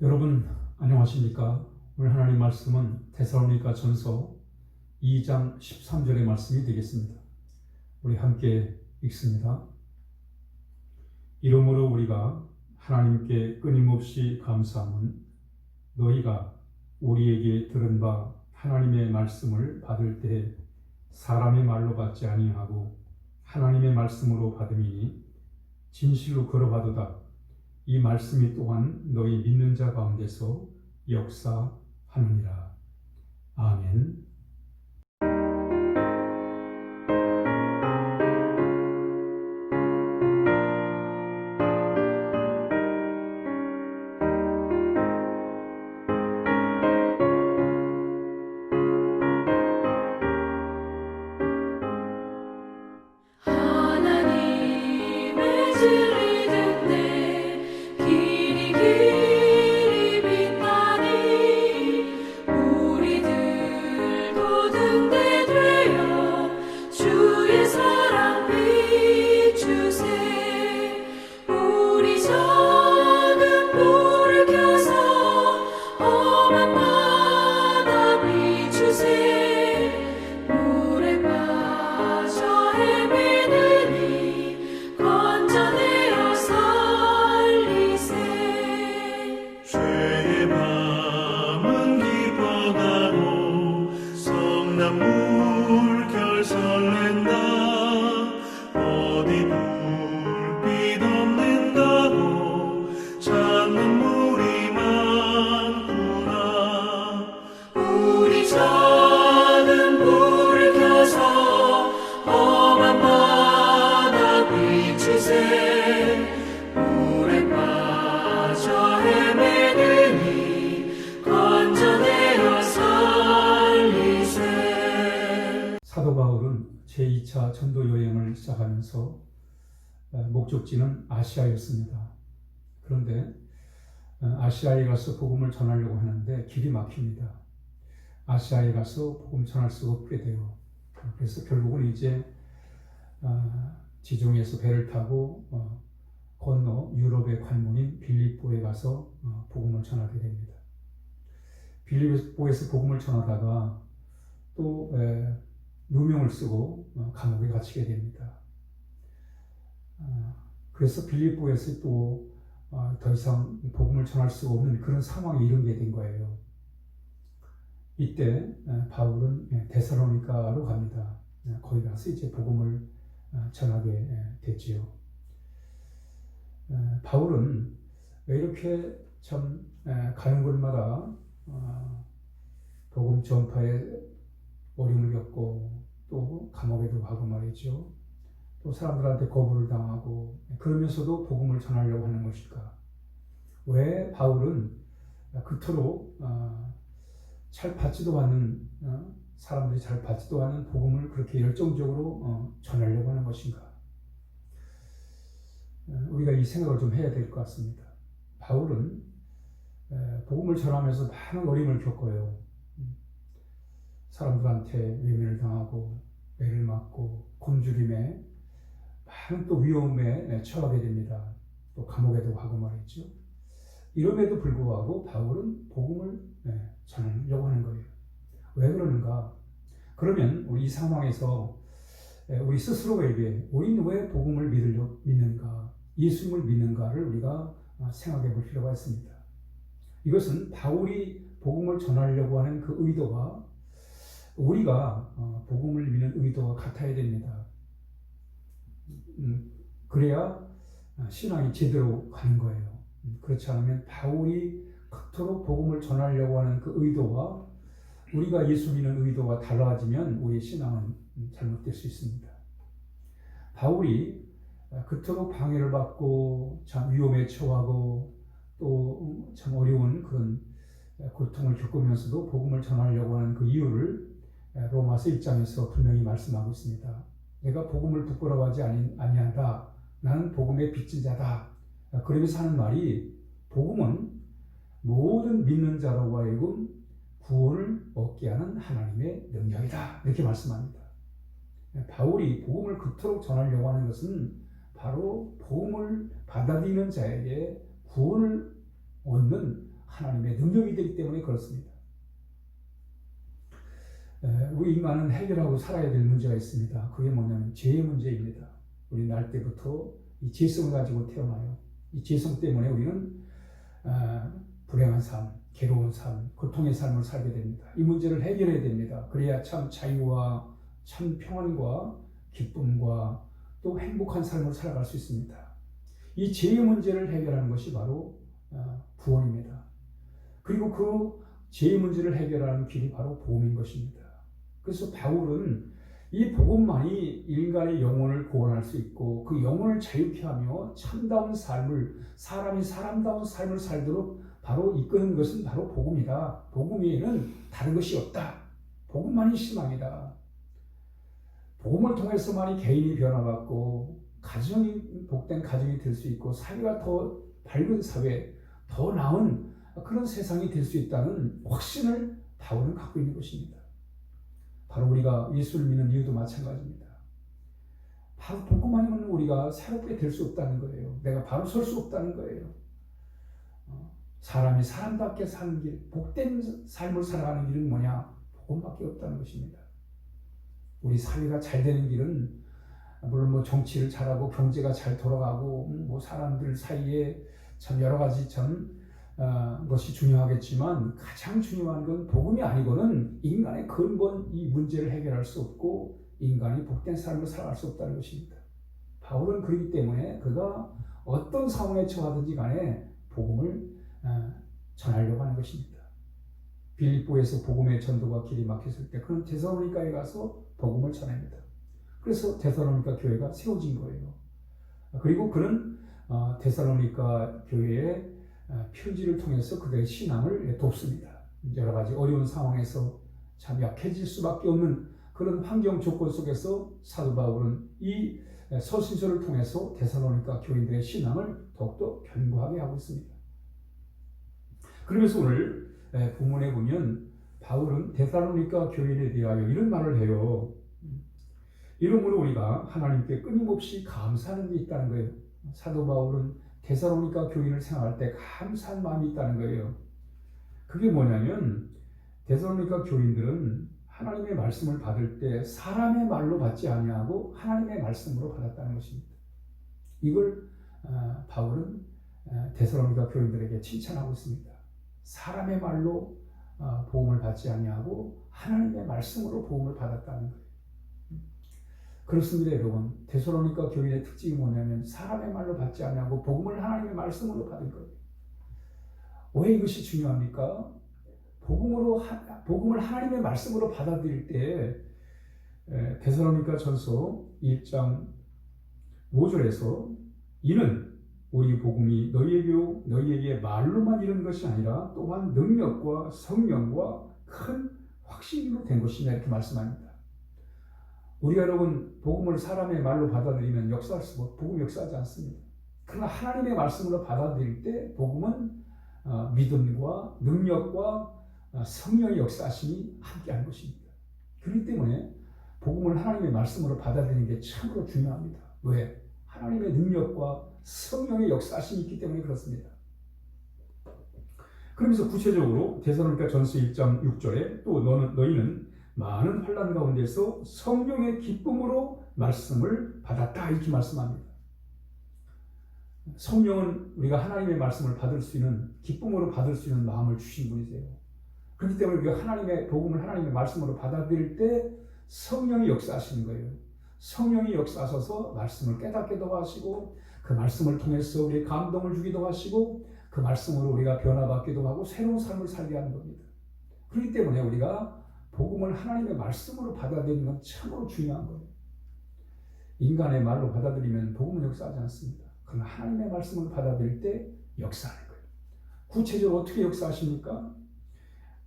여러분 안녕하십니까? 오늘 하나님 말씀은 데살로니가 전서 2장 13절의 말씀이 되겠습니다. 우리 함께 읽습니다. 이러므로 우리가 하나님께 끊임없이 감사함은 너희가 우리에게 들은 바 하나님의 말씀을 받을 때에 사람의 말로 받지 아니하고 하나님의 말씀으로 받음이니 진실로 그러하도다. 이 말씀이 또한 너희 믿는 자 가운데서 역사하느니라. 아멘. 하나님의 진리 듣네 길이 빛나니 우리들도 등대 되어 주의 사랑 비추세. 우리 작은 불을 켜서 험한 바다 비추세. 물결 설렌다. 어디 불빛 없는다고 찾는 물이 많구나. 우리 작은 불을 켜서 험한 바다 비추세. 물에 빠져 헤매느니 건져내어 살리세. 사도 바울은 제2차 전도 여행을 시작하면서 목적지는 아시아였습니다. 그런데 아시아에 가서 복음을 전하려고 하는데 길이 막힙니다. 아시아에 가서 복음 전할 수가 없게 돼요. 그래서 결국은 이제 지중해에서 배를 타고 건너 유럽의 관문인 빌립보에 가서 복음을 전하게 됩니다. 빌립보에서 복음을 전하다가 또 누명을 쓰고 감옥에 갇히게 됩니다. 그래서 빌립보에서 또 더 이상 복음을 전할 수가 없는 그런 상황에 이르게 된 거예요. 이때 바울은 데살로니가로 갑니다. 거기 가서 이제 복음을 전하게 됐지요. 바울은 왜 이렇게 참 가는 곳마다 복음 전파에 어려움을 겪고 또 감옥에도 가고 말이죠. 또 사람들한테 거부를 당하고 그러면서도 복음을 전하려고 하는 것일까? 왜 바울은 그토록 잘 받지도 않는 사람들이 잘 받지도 않은 복음을 그렇게 열정적으로 전하려고 하는 것인가? 우리가 이 생각을 좀 해야 될 것 같습니다. 바울은 복음을 전하면서 많은 어려움을 겪어요. 사람들한테 외면을 당하고 매를 맞고 굶주림에 많은 또 위험에 처하게 됩니다. 또 감옥에도 가고 말이죠. 이럼에도 불구하고 바울은 복음을 전하려고 하는 거예요. 왜 그러는가? 그러면 우리 이 상황에서 우리 스스로에게 우리는 왜 복음을 믿는가? 예수님을 믿는가를 우리가 생각해 볼 필요가 있습니다. 이것은 바울이 복음을 전하려고 하는 그 의도와 우리가 복음을 믿는 의도가 같아야 됩니다. 그래야 신앙이 제대로 가는 거예요. 그렇지 않으면 바울이 그토록 복음을 전하려고 하는 그 의도와 우리가 예수 믿는 의도가 달라지면 우리의 신앙은 잘못될 수 있습니다. 바울이 그토록 방해를 받고 참 위험에 처하고 또 참 어려운 그런 고통을 겪으면서도 복음을 전하려고 하는 그 이유를 로마서 1장에서 분명히 말씀하고 있습니다. 내가 복음을 부끄러워하지 아니한다. 나는 복음의 빚진 자다. 그러면서 하는 말이 복음은 모든 믿는 자로 하여금 구원을 얻게 하는 하나님의 능력이다. 이렇게 말씀합니다. 바울이 복음을 그토록 전하려고 하는 것은 바로 복음을 받아들이는 자에게 구원을 얻는 하나님의 능력이 되기 때문에 그렇습니다. 우리 인간은 해결하고 살아야 될 문제가 있습니다. 그게 뭐냐면 죄의 문제입니다. 우리 날 때부터 이 죄성을 가지고 태어나요. 이 죄성 때문에 우리는 불행한 삶, 괴로운 삶, 고통의 삶을 살게 됩니다. 이 문제를 해결해야 됩니다. 그래야 참 자유와 참 평안과 기쁨과 또 행복한 삶을 살아갈 수 있습니다. 이 죄의 문제를 해결하는 것이 바로 구원입니다. 그리고 그 죄의 문제를 해결하는 길이 바로 복음인 것입니다. 그래서 바울은 이 복음만이 인간의 영혼을 구원할 수 있고 그 영혼을 자유케 하며 참다운 삶을, 사람이 사람다운 삶을 살도록 바로 이끄는 것은 바로 복음이다. 복음 외에는 다른 것이 없다. 복음만이 희망이다. 복음을 통해서만이 개인이 변화받고 가정이 복된 가정이 될 수 있고 사회가 더 밝은 사회, 더 나은 그런 세상이 될 수 있다는 확신을 바울은 갖고 있는 것입니다. 바로 우리가 예수를 믿는 이유도 마찬가지입니다. 바로 복음 아니면 우리가 새롭게 될 수 없다는 거예요. 내가 바로 설 수 없다는 거예요. 사람이 사람답게 사는 길, 복된 삶을 살아가는 길은 뭐냐? 복음밖에 없다는 것입니다. 우리 사회가 잘 되는 길은 물론 뭐 정치를 잘하고 경제가 잘 돌아가고 뭐 사람들 사이에 참 여러 가지 참 것이 중요하겠지만 가장 중요한 건 복음이 아니고는 인간의 근본 이 문제를 해결할 수 없고 인간이 복된 삶을 살아갈 수 없다는 것입니다. 바울은 그렇기 때문에 그가 어떤 상황에 처하든지 간에 복음을 전하려고 하는 것입니다. 빌립보에서 복음의 전도가 길이 막혔을 때 그는 데살로니가에 가서 복음을 전합니다. 그래서 데살로니가 교회가 세워진 거예요. 그리고 그는 데살로니가 교회에 편지를 통해서 그들의 신앙을 돕습니다. 여러 가지 어려운 상황에서 참 약해질 수밖에 없는 그런 환경 조건 속에서 사도 바울은 이 서신서를 통해서 데살로니가 교인들의 신앙을 더욱더 견고하게 하고 있습니다. 그러면서 오늘 본문에 보면 바울은 데살로니가 교인에 대하여 이런 말을 해요. 이러므로 우리가 하나님께 끊임없이 감사하는 게 있다는 거예요. 사도 바울은 데살로니가 교인을 생각할 때 감사한 마음이 있다는 거예요. 그게 뭐냐면 데살로니가 교인들은 하나님의 말씀을 받을 때 사람의 말로 받지 아니하고 하나님의 말씀으로 받았다는 것입니다. 이걸 바울은 데살로니가 교인들에게 칭찬하고 있습니다. 사람의 말로 복음을 받지 아니하고 하나님의 말씀으로 복음을 받았다는 거예요. 그렇습니다, 여러분. 데살로니가 교인의 특징이 뭐냐면 사람의 말로 받지 않냐고 복음을 하나님의 말씀으로 받은 거예요. 왜 이것이 중요합니까? 복음을 하나님의 말씀으로 받아들일 때 데살로니가 전서 1장 5절에서 이는 우리 복음이 너희에게 말로만 이른 것이 아니라 또한 능력과 성령과 큰 확신으로 된 것이냐 이렇게 말씀합니다. 우리가 여러분 복음을 사람의 말로 받아들이면 복음 역사하지 않습니다. 그러나 하나님의 말씀으로 받아들일 때 복음은 믿음과 능력과 성령의 역사하심이 함께하는 것입니다. 그렇기 때문에 복음을 하나님의 말씀으로 받아들이는 게 참으로 중요합니다. 왜? 하나님의 능력과 성령의 역사하심이 있기 때문에 그렇습니다. 그러면서 구체적으로 데살로니가 전서 1장 6절에 또 너희는 많은 환난 가운데서 성령의 기쁨으로 말씀을 받았다 이렇게 말씀합니다. 성령은 우리가 하나님의 말씀을 받을 수 있는 기쁨으로 받을 수 있는 마음을 주신 분이세요. 그렇기 때문에 우리가 하나님의 복음을 하나님의 말씀으로 받아들일 때 성령이 역사하시는 거예요. 성령이 역사하셔서 말씀을 깨닫게도 하시고 그 말씀을 통해서 우리의 감동을 주기도 하시고 그 말씀으로 우리가 변화받기도 하고 새로운 삶을 살게 하는 겁니다. 그렇기 때문에 우리가 복음을 하나님의 말씀으로 받아들이는 건 참으로 중요한 거예요. 인간의 말로 받아들이면 복음은 역사하지 않습니다. 그러나 하나님의 말씀을 받아들일 때 역사하는 거예요. 구체적으로 어떻게 역사하십니까?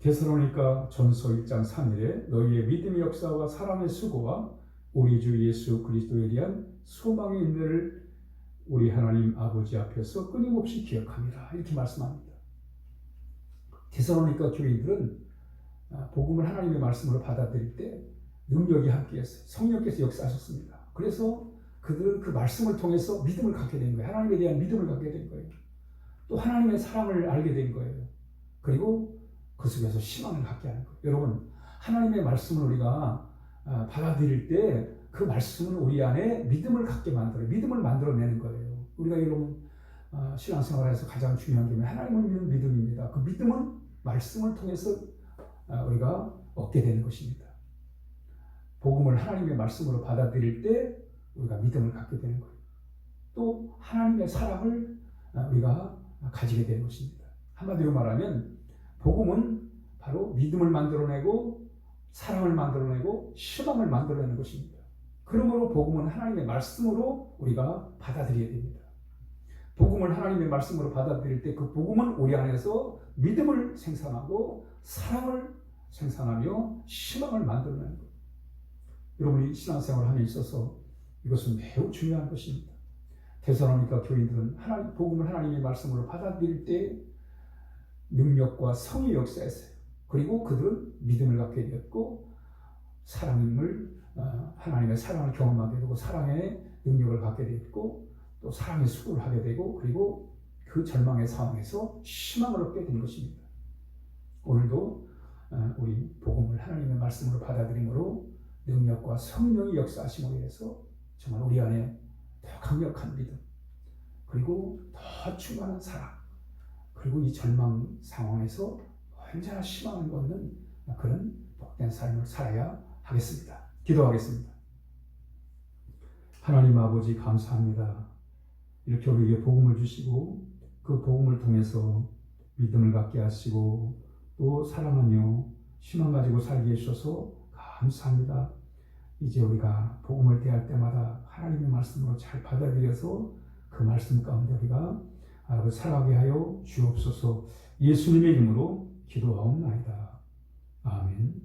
데살로니가 전서 1장 3절에 너희의 믿음의 역사와 사랑의 수고와 우리 주 예수 그리스도에 대한 소망의 인내를 우리 하나님 아버지 앞에서 끊임없이 기억합니다. 이렇게 말씀합니다. 데살로니가 교인들은 복음을 하나님의 말씀으로 받아들일 때 능력이 함께했어요. 성령께서 역사하셨습니다. 그래서 그들은 그 말씀을 통해서 믿음을 갖게 된 거예요. 하나님에 대한 믿음을 갖게 된 거예요. 또 하나님의 사랑을 알게 된 거예요. 그리고 그 속에서 희망을 갖게 하는 거예요. 여러분, 하나님의 말씀을 우리가 받아들일 때 그 말씀은 우리 안에 믿음을 갖게 만들어요. 믿음을 만들어내는 거예요. 우리가 여러분 신앙생활에서 가장 중요한 게 하나님을 믿는 믿음입니다. 그 믿음은 말씀을 통해서 우리가 얻게 되는 것입니다. 복음을 하나님의 말씀으로 받아들일 때 우리가 믿음을 갖게 되는 거예요. 또 하나님의 사랑을 우리가 가지게 되는 것입니다. 한마디로 말하면 복음은 바로 믿음을 만들어내고 사랑을 만들어내고 희망을 만들어내는 것입니다. 그러므로 복음은 하나님의 말씀으로 우리가 받아들여야 됩니다. 복음을 하나님의 말씀으로 받아들일 때 그 복음은 우리 안에서 믿음을 생산하고 사랑을 생산하며 희망을 만들어내는 것. 여러분이 신앙생활을 함에 있어서 이것은 매우 중요한 것입니다. 데살로니가 교인들은 복음을 하나님의 말씀으로 받아들일 때 능력과 성의 역사했어요. 그리고 그들은 믿음을 갖게 되었고 하나님의 사랑을 경험하게 되고 사랑의 능력을 갖게 되었고 또 사랑의 수고를 하게 되고 그리고 그 절망의 상황에서 희망을 얻게 된 것입니다. 오늘도 우리 복음을 하나님의 말씀으로 받아들임으로 능력과 성령의 역사하심으로 인해서 정말 우리 안에 더 강력한 믿음 그리고 더 충만한 사랑 그리고 이 절망 상황에서 언제나 희망을 얻는 그런 복된 삶을 살아야 하겠습니다. 기도하겠습니다. 하나님 아버지 감사합니다. 이렇게 우리에게 복음을 주시고 그 복음을 통해서 믿음을 갖게 하시고 또 사랑하며 희망 가지고 살게 해주셔서 감사합니다. 이제 우리가 복음을 대할 때마다 하나님의 말씀으로 잘 받아들여서 그 말씀 가운데 우리가 살아가게 하여 주옵소서. 예수님의 이름으로 기도하옵나이다. 아멘.